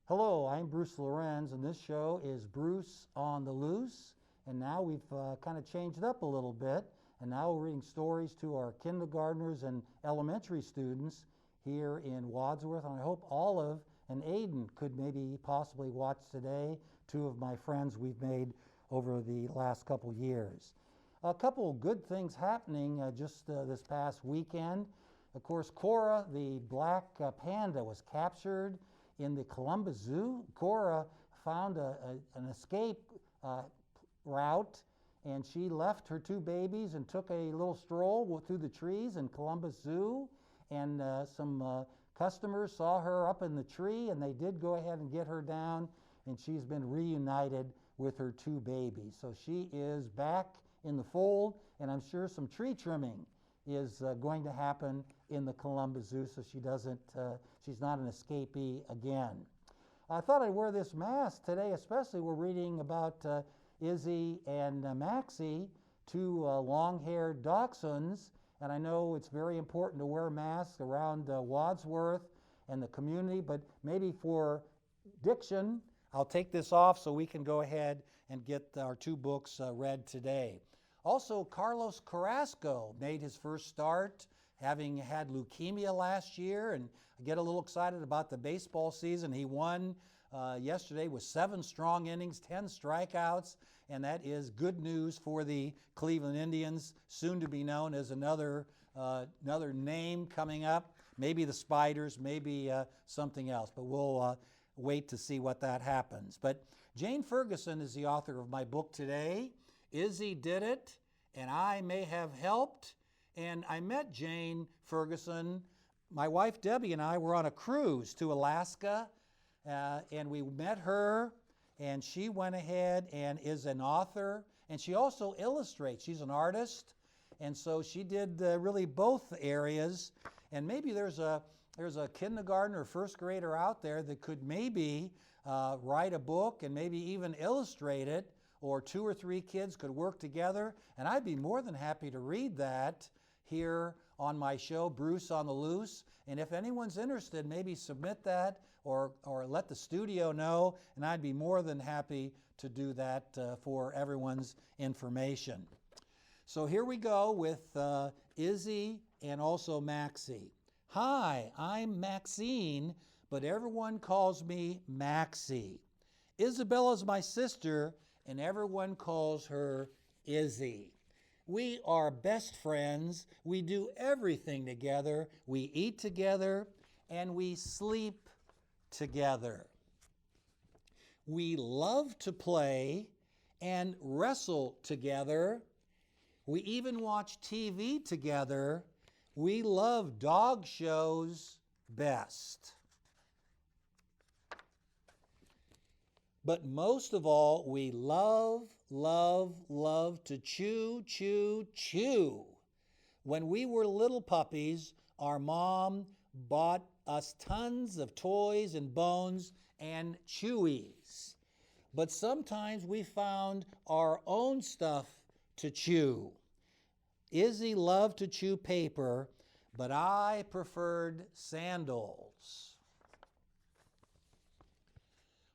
Hello, I'm Bruce Lorincz, and this show is Bruce on the Loose. And now we've kind of changed it up a little bit, and now we're reading stories to our kindergartners and elementary students here in Wadsworth. And I hope Olive and Aiden could maybe possibly watch today, two of my friends we've made over the last couple years. A couple good things happening just this past weekend. Of course, Cora, the black panda, was captured in the Columbus Zoo. Cora found an escape route, and she left her two babies and took a little stroll through the trees in Columbus Zoo, and some customers saw her up in the tree, and they did go ahead and get her down, and she's been reunited with her two babies. So she is back in the fold, and I'm sure some tree trimming is going to happen in the Columbus Zoo, so she's not an escapee again. I thought I'd wear this mask today, especially we're reading about Izzy and Maxie, two long-haired dachshunds, and I know it's very important to wear masks around Wadsworth and the community, but maybe for diction, I'll take this off so we can go ahead and get our two books read today. Also, Carlos Carrasco made his first start, having had leukemia last year, and I get a little excited about the baseball season. He won yesterday with 7 strong innings, 10 strikeouts, and that is good news for the Cleveland Indians, soon to be known as another name coming up, maybe the Spiders, maybe something else, but we'll wait to see what that happens. But Jane Ferguson is the author of my book today. Izzy did it, and I may have helped. And I met Jane Ferguson. My wife Debbie and I were on a cruise to Alaska, and we met her, and she went ahead and is an author, and she also illustrates. She's an artist, and so she did really both areas. And maybe there's a kindergartner or first grader out there that could maybe write a book and maybe even illustrate it, or 2 or 3 kids could work together, and I'd be more than happy to read that here on my show, Bruce on the Loose. And if anyone's interested, maybe submit that or let the studio know, and I'd be more than happy to do that for everyone's information. So here we go with Izzy and also Maxie. Hi, I'm Maxine, but everyone calls me Maxie. Isabella's my sister, and everyone calls her Izzy. We are best friends. We do everything together. We eat together, and we sleep together. We love to play and wrestle together. We even watch TV together. We love dog shows best. But most of all, we love to chew, chew, chew. When we were little puppies, our mom bought us tons of toys and bones and chewies. But sometimes we found our own stuff to chew. Izzy loved to chew paper, but I preferred sandals.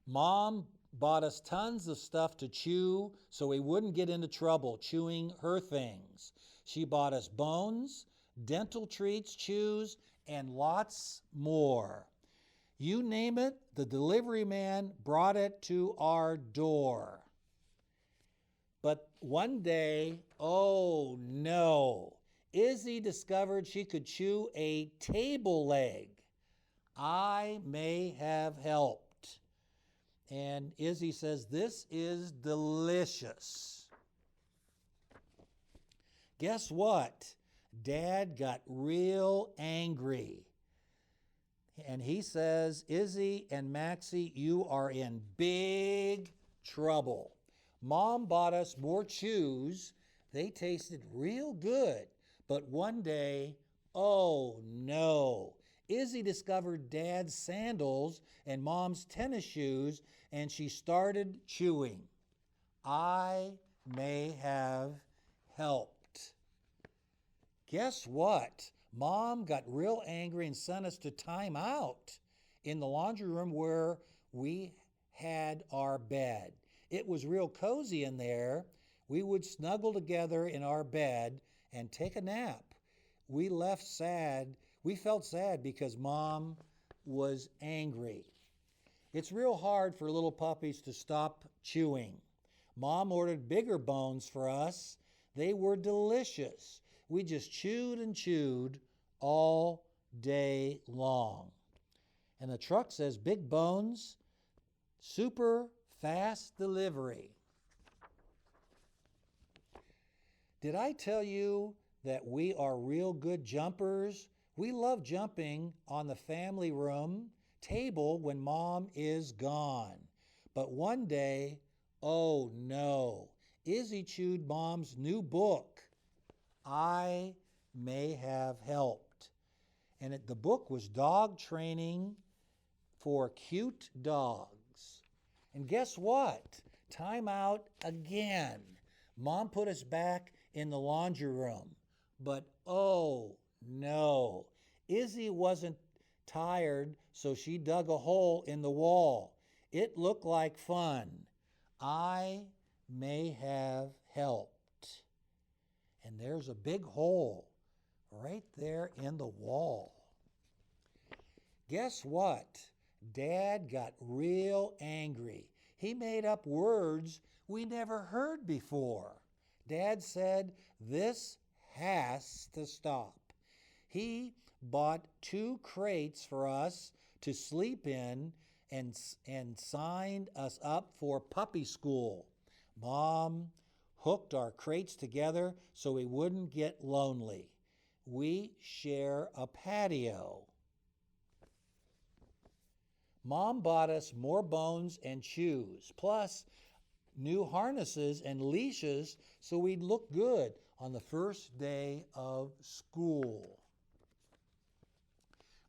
Mom bought us tons of stuff to chew so we wouldn't get into trouble chewing her things. She bought us bones, dental treats, chews, and lots more. You name it, the delivery man brought it to our door. But one day, oh no, Izzy discovered she could chew a table leg. I may have helped. And Izzy says, this is delicious. Guess what? Dad got real angry. And he says, Izzy and Maxie, you are in big trouble. Mom bought us more chews. They tasted real good. But one day, oh no, Izzy discovered Dad's sandals and Mom's tennis shoes, and she started chewing. I may have helped. Guess what? Mom got real angry and sent us to time out in the laundry room where we had our bed. It was real cozy in there. We would snuggle together in our bed and take a nap. We felt sad because Mom was angry. It's real hard for little puppies to stop chewing. Mom ordered bigger bones for us. They were delicious. We just chewed and chewed all day long. And the truck says, "Big Bones, super fast delivery." Did I tell you that we are real good jumpers? We love jumping on the family room table when Mom is gone. But one day, oh no, Izzy chewed Mom's new book, I May Have Helped. And the book was Dog Training for Cute Dogs. And guess what? Time out again. Mom put us back in the laundry room. But oh no, Izzy wasn't tired, so she dug a hole in the wall. It looked like fun. I may have helped. And there's a big hole right there in the wall. Guess what? Dad got real angry. He made up words we never heard before. Dad said, "This has to stop." He bought 2 crates for us to sleep in and signed us up for puppy school. Mom hooked our crates together so we wouldn't get lonely. We share a patio. Mom bought us more bones and chews, plus new harnesses and leashes so we'd look good on the first day of school.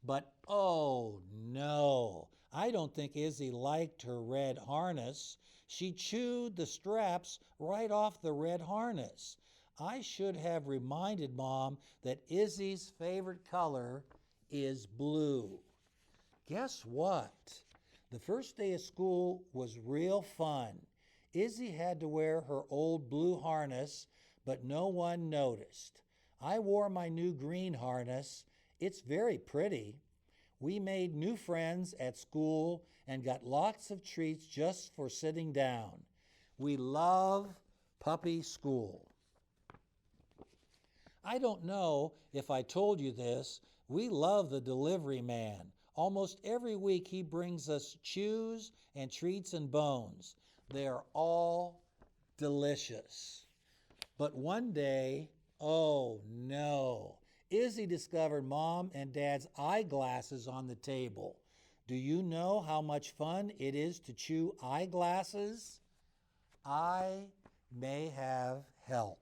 But oh no, I don't think Izzy liked her red harness. She chewed the straps right off the red harness. I should have reminded Mom that Izzy's favorite color is blue. Guess what? The first day of school was real fun. Izzy had to wear her old blue harness, but no one noticed. I wore my new green harness. It's very pretty. We made new friends at school and got lots of treats just for sitting down. We love puppy school. I don't know if I told you this. We love the delivery man. Almost every week he brings us chews and treats and bones. They are all delicious. But one day, oh no, Izzy discovered Mom and Dad's eyeglasses on the table. Do you know how much fun it is to chew eyeglasses? I may have helped.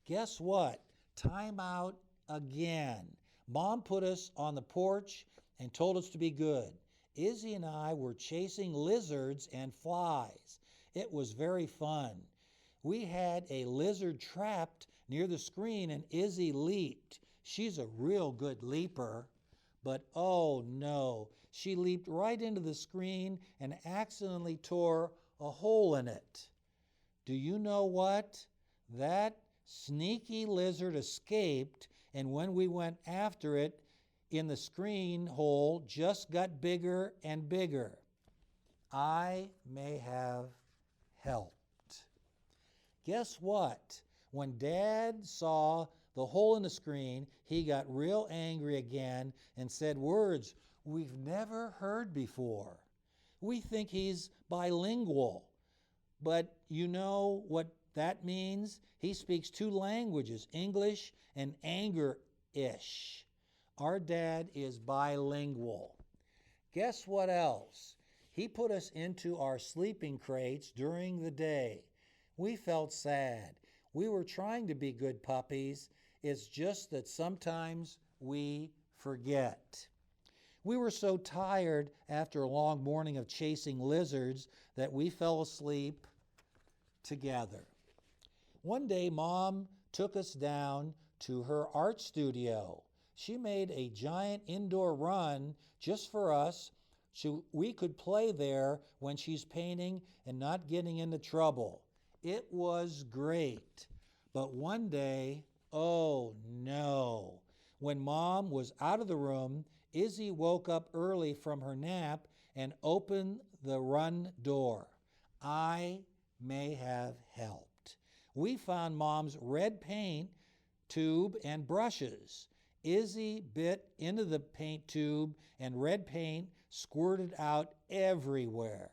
Guess what? Time out again. Mom put us on the porch and told us to be good. Izzy and I were chasing lizards and flies. It was very fun. We had a lizard trapped near the screen and Izzy leaped. She's a real good leaper. But oh no, she leaped right into the screen and accidentally tore a hole in it. Do you know what? That sneaky lizard escaped, and when we went after it, in the screen hole just got bigger and bigger. I may have helped. Guess what? When Dad saw the hole in the screen, he got real angry again and said words we've never heard before. We think he's bilingual, but you know what that means? He speaks 2 languages, English and Anger-ish. Our dad is bilingual. Guess what else? He put us into our sleeping crates during the day. We felt sad. We were trying to be good puppies. It's just that sometimes we forget. We were so tired after a long morning of chasing lizards that we fell asleep together. One day, Mom took us down to her art studio. She made a giant indoor run just for us so we could play there when she's painting and not getting into trouble. It was great. But one day, oh no, when Mom was out of the room, Izzy woke up early from her nap and opened the run door. I may have helped. We found Mom's red paint tube and brushes. Izzy bit into the paint tube and red paint squirted out everywhere.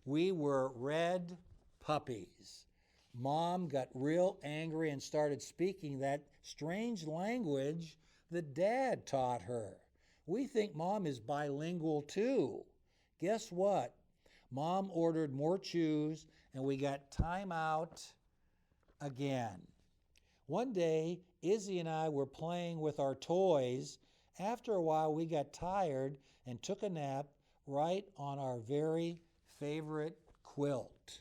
We were red puppies. Mom got real angry and started speaking that strange language that Dad taught her. We think Mom is bilingual too. Guess what? Mom ordered more chews and we got time out again. One day, Izzy and I were playing with our toys. After a while, we got tired and took a nap right on our very favorite quilt.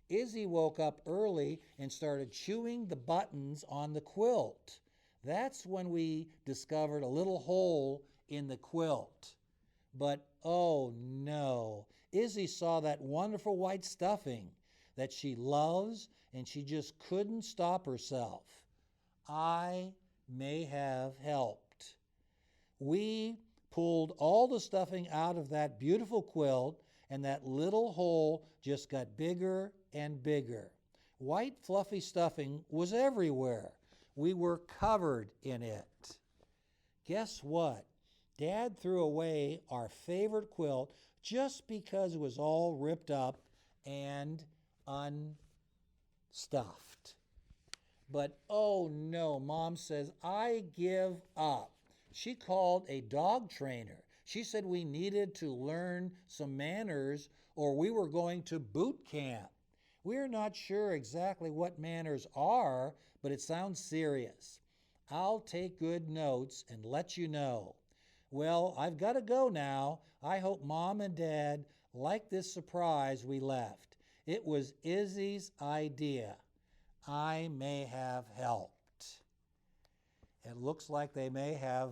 Izzy woke up early and started chewing the buttons on the quilt. That's when we discovered a little hole in the quilt. But oh no, Izzy saw that wonderful white stuffing that she loves and she just couldn't stop herself. I may have helped. We pulled all the stuffing out of that beautiful quilt and that little hole just got bigger and bigger. White fluffy stuffing was everywhere. We were covered in it. Guess what? Dad threw away our favorite quilt just because it was all ripped up and unstuffed. But oh no, Mom says, I give up. She called a dog trainer. She said we needed to learn some manners or we were going to boot camp. We're not sure exactly what manners are, but it sounds serious. I'll take good notes and let you know. Well, I've got to go now. I hope Mom and Dad like this surprise we left. It was Izzy's idea. I may have helped. It looks like they may have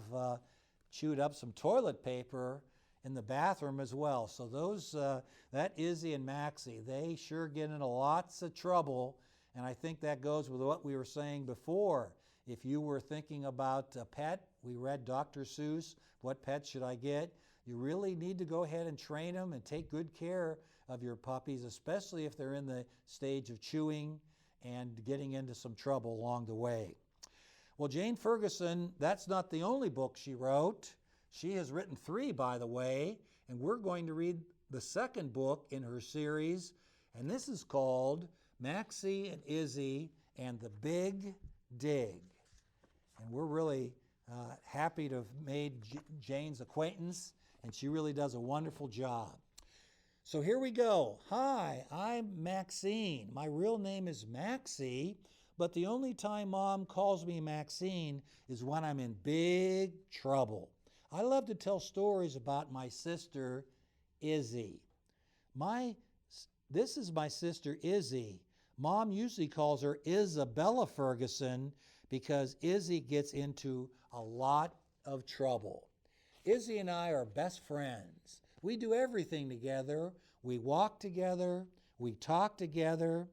chewed up some toilet paper in the bathroom as well. So that Izzy and Maxie, they sure get into lots of trouble. And I think that goes with what we were saying before. If you were thinking about a pet, we read Dr. Seuss, What Pet Should I Get? You really need to go ahead and train them and take good care of your puppies, especially if they're in the stage of chewing and getting into some trouble along the way. Well, Jane Ferguson, that's not the only book she wrote. She has written 3, by the way, and we're going to read the second book in her series, and this is called Maxie and Izzy and the Big Dig. And we're really happy to have made Jane's acquaintance, and she really does a wonderful job. So here we go. Hi, I'm Maxine. My real name is Maxie, but the only time Mom calls me Maxine is when I'm in big trouble. I love to tell stories about my sister, Izzy. This is my sister, Izzy. Mom usually calls her Isabella Ferguson because Izzy gets into a lot of trouble. Izzy and I are best friends. We do everything together. We walk together. We talk together.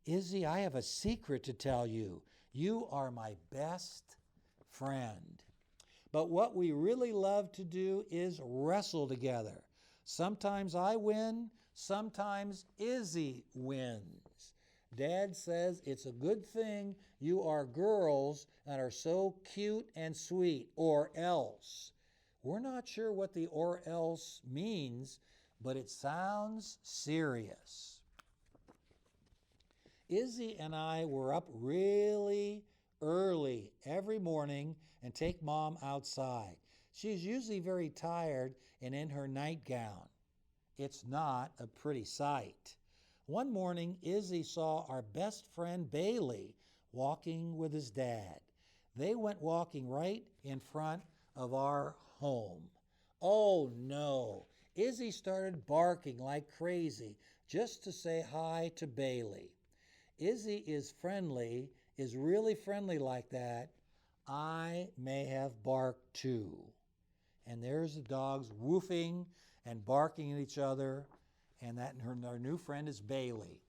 Izzy, I have a secret to tell you. You are my best friend. But what we really love to do is wrestle together. Sometimes I win, sometimes Izzy wins. Dad says it's a good thing you are girls and are so cute and sweet, or else. We're not sure what the or else means, but it sounds serious. Izzy and I were up really early every morning and take Mom outside. She's usually very tired and in her nightgown. It's not a pretty sight. One morning, Izzy saw our best friend Bailey walking with his dad. They went walking right in front of our home. Oh no! Izzy started barking like crazy just to say hi to Bailey. Izzy is really friendly like that. I may have barked too. And there's the dogs woofing and barking at each other, and that her new friend is Bailey.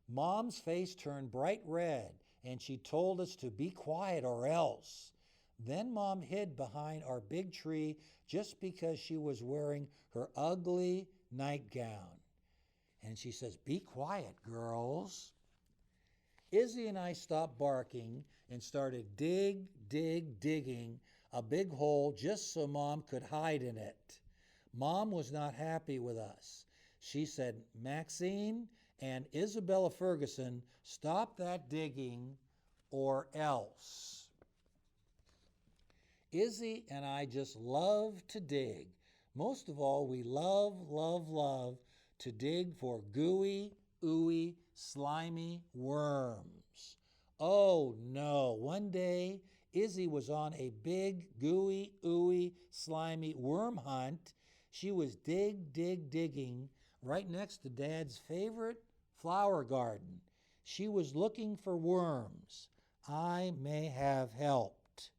Mom's face turned bright red, and she told us to be quiet or else. Then Mom hid behind our big tree just because she was wearing her ugly nightgown. And she says, "Be quiet, girls." Izzy and I stopped barking and started digging a big hole just so Mom could hide in it. Mom was not happy with us. She said, "Maxine and Isabella Ferguson, stop that digging or else." Izzy and I just love to dig. Most of all, we love to dig for gooey, ooey, slimy worms. Oh no, one day Izzy was on a big, gooey, ooey, slimy worm hunt. She was digging right next to Dad's favorite flower garden. She was looking for worms. I may have helped.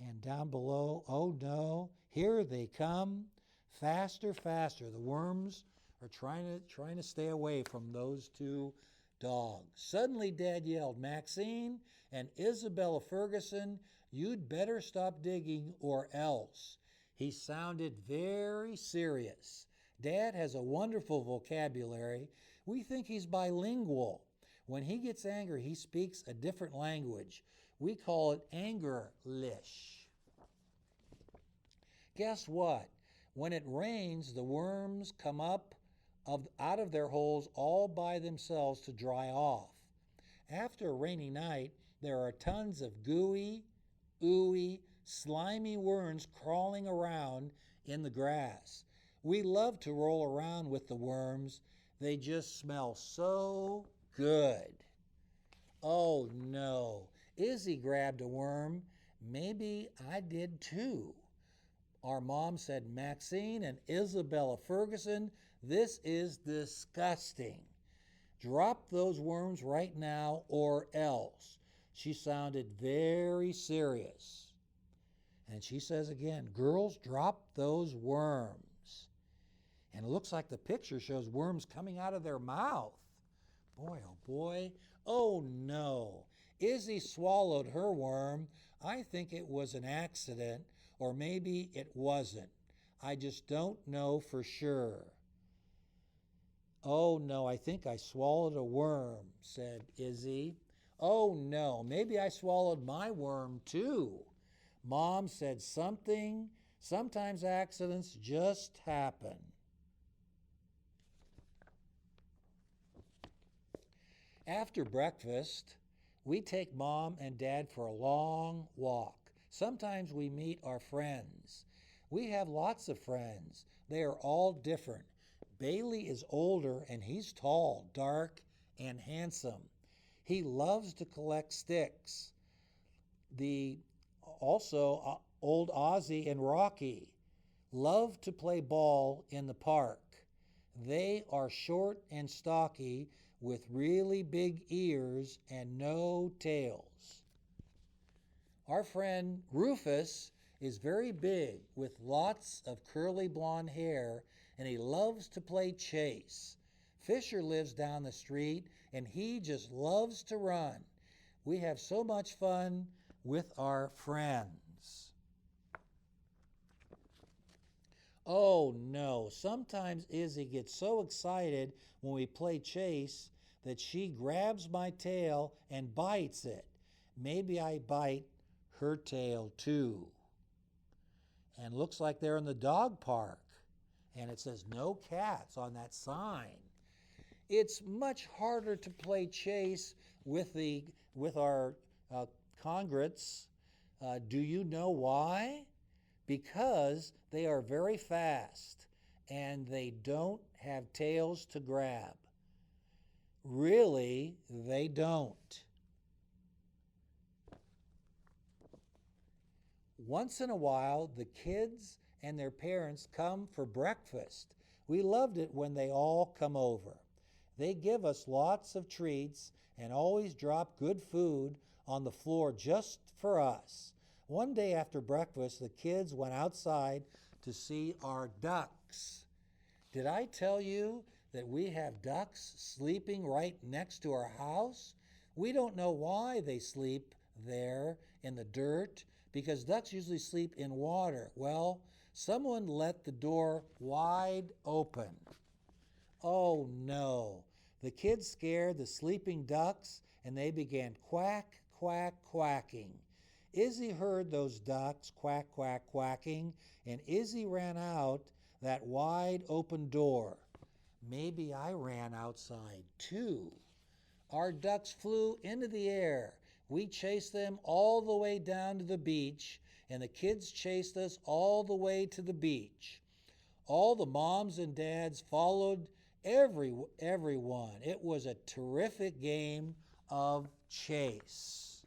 And down below, oh no, here they come. Faster. The worms are trying to stay away from those two dogs. Suddenly Dad yelled, "Maxine and Isabella Ferguson, you'd better stop digging or else." He sounded very serious. Dad has a wonderful vocabulary. We think he's bilingual. When he gets angry, he speaks a different language. We call it Angerlish. Guess what? When it rains, the worms come up out of their holes all by themselves to dry off. After a rainy night, there are tons of gooey, ooey, slimy worms crawling around in the grass. We love to roll around with the worms. They just smell so good. Oh no, Izzy grabbed a worm. Maybe I did too. Our mom said, "Maxine and Isabella Ferguson, this is disgusting. Drop those worms right now or else." She sounded very serious. And she says again, "Girls, drop those worms." And it looks like the picture shows worms coming out of their mouth. Boy, oh boy. Oh no. Izzy swallowed her worm. I think it was an accident, or maybe it wasn't. I just don't know for sure. "Oh no, I think I swallowed a worm," said Izzy. "Oh no, maybe I swallowed my worm too." Mom said sometimes accidents just happen. After breakfast, we take Mom and Dad for a long walk. Sometimes we meet our friends. We have lots of friends. They are all different. Bailey is older and he's tall, dark, and handsome. He loves to collect sticks. Also, old Ozzy and Rocky love to play ball in the park. They are short and stocky with really big ears and no tails. Our friend Rufus is very big with lots of curly blonde hair, and he loves to play chase. Fisher lives down the street and he just loves to run. We have so much fun with our friends. Oh no, sometimes Izzy gets so excited when we play chase that she grabs my tail and bites it. Maybe I bite her tail too. And looks like they're in the dog park. And it says no cats on that sign. It's much harder to play chase with our congrats. Do you know why? Because they are very fast and they don't have tails to grab. Really, they don't. Once in a while, the kids and their parents come for breakfast. We loved it when they all come over. They give us lots of treats and always drop good food on the floor just for us. One day after breakfast, the kids went outside to see our ducks. Did I tell you that we have ducks sleeping right next to our house? We don't know why they sleep there in the dirt, because ducks usually sleep in water. Well, someone let the door wide open. Oh no. The kids scared the sleeping ducks and they began quack, quack, quacking. Izzy heard those ducks quack, quack, quacking, and Izzy ran out that wide open door. Maybe I ran outside too. Our ducks flew into the air. We chased them all the way down to the beach, and the kids chased us all the way to the beach. All the moms and dads followed everyone. It was a terrific game of chase.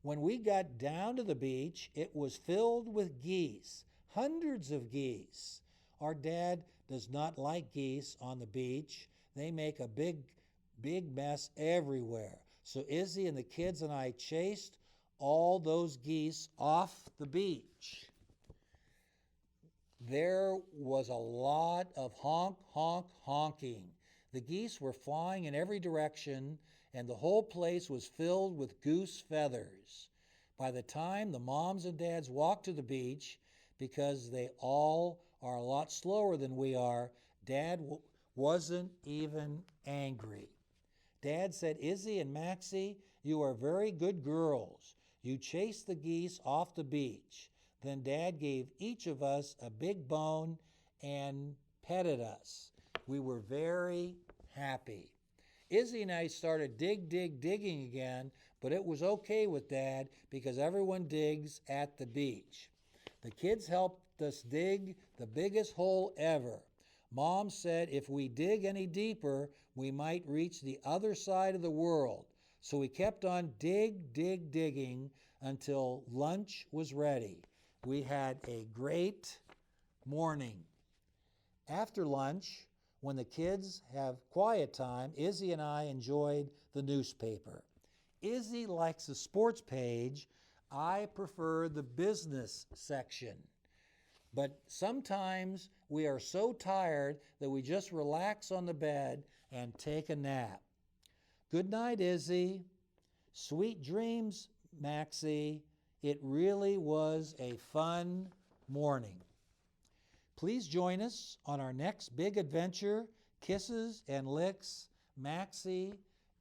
When we got down to the beach, it was filled with geese, hundreds of geese. Our dad does not like geese on the beach. They make a big mess everywhere. So Izzy and the kids and I chased all those geese off the beach. There was a lot of honk, honk, honking. The geese were flying in every direction, and the whole place was filled with goose feathers. By the time the moms and dads walked to the beach, because they all are a lot slower than we are, Dad wasn't even angry. Dad said, "Izzy and Maxie, you are very good girls. You chased the geese off the beach." Then Dad gave each of us a big bone and petted us. We were very happy. Izzy and I started digging again, but it was okay with Dad because everyone digs at the beach. The kids helped us dig the biggest hole ever. Mom said if we dig any deeper, we might reach the other side of the world. So we kept on digging until lunch was ready. We had a great morning. After lunch, when the kids have quiet time, Izzy and I enjoyed the newspaper. Izzy likes the sports page. I prefer the business section. But sometimes we are so tired that we just relax on the bed and take a nap. Good night, Izzy. Sweet dreams, Maxie. It really was a fun morning. Please join us on our next big adventure, Kisses and Licks, Maxie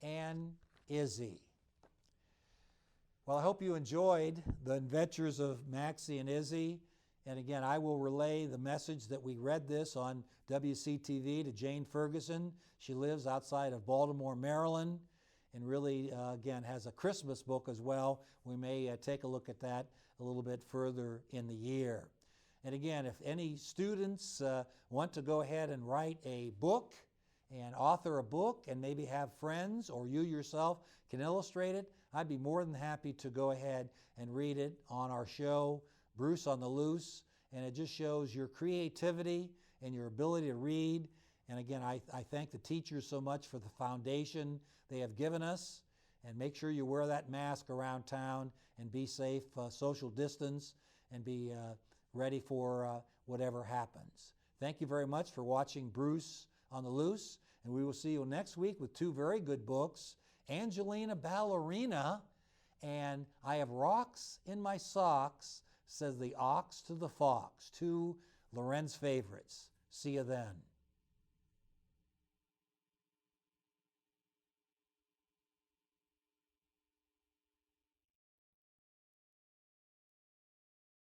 and Izzy. Well, I hope you enjoyed the adventures of Maxie and Izzy. And again, I will relay the message that we read this on WCTV to Jane Ferguson. She lives outside of Baltimore, Maryland, and really, again, has a Christmas book as well. We may take a look at that a little bit further in the year. And again, if any students want to go ahead and write a book and author a book and maybe have friends or you yourself can illustrate it, I'd be more than happy to go ahead and read it on our show, Bruce on the Loose. And it just shows your creativity and your ability to read. And again, I thank the teachers so much for the foundation they have given us. And make sure you wear that mask around town and be safe, social distance, and be ready for whatever happens. Thank you very much for watching Bruce on the Loose. And we will see you next week with two very good books, Angelina Ballerina and I Have Rocks in My Socks, says the ox to the fox, two Lorincz favorites. See you then.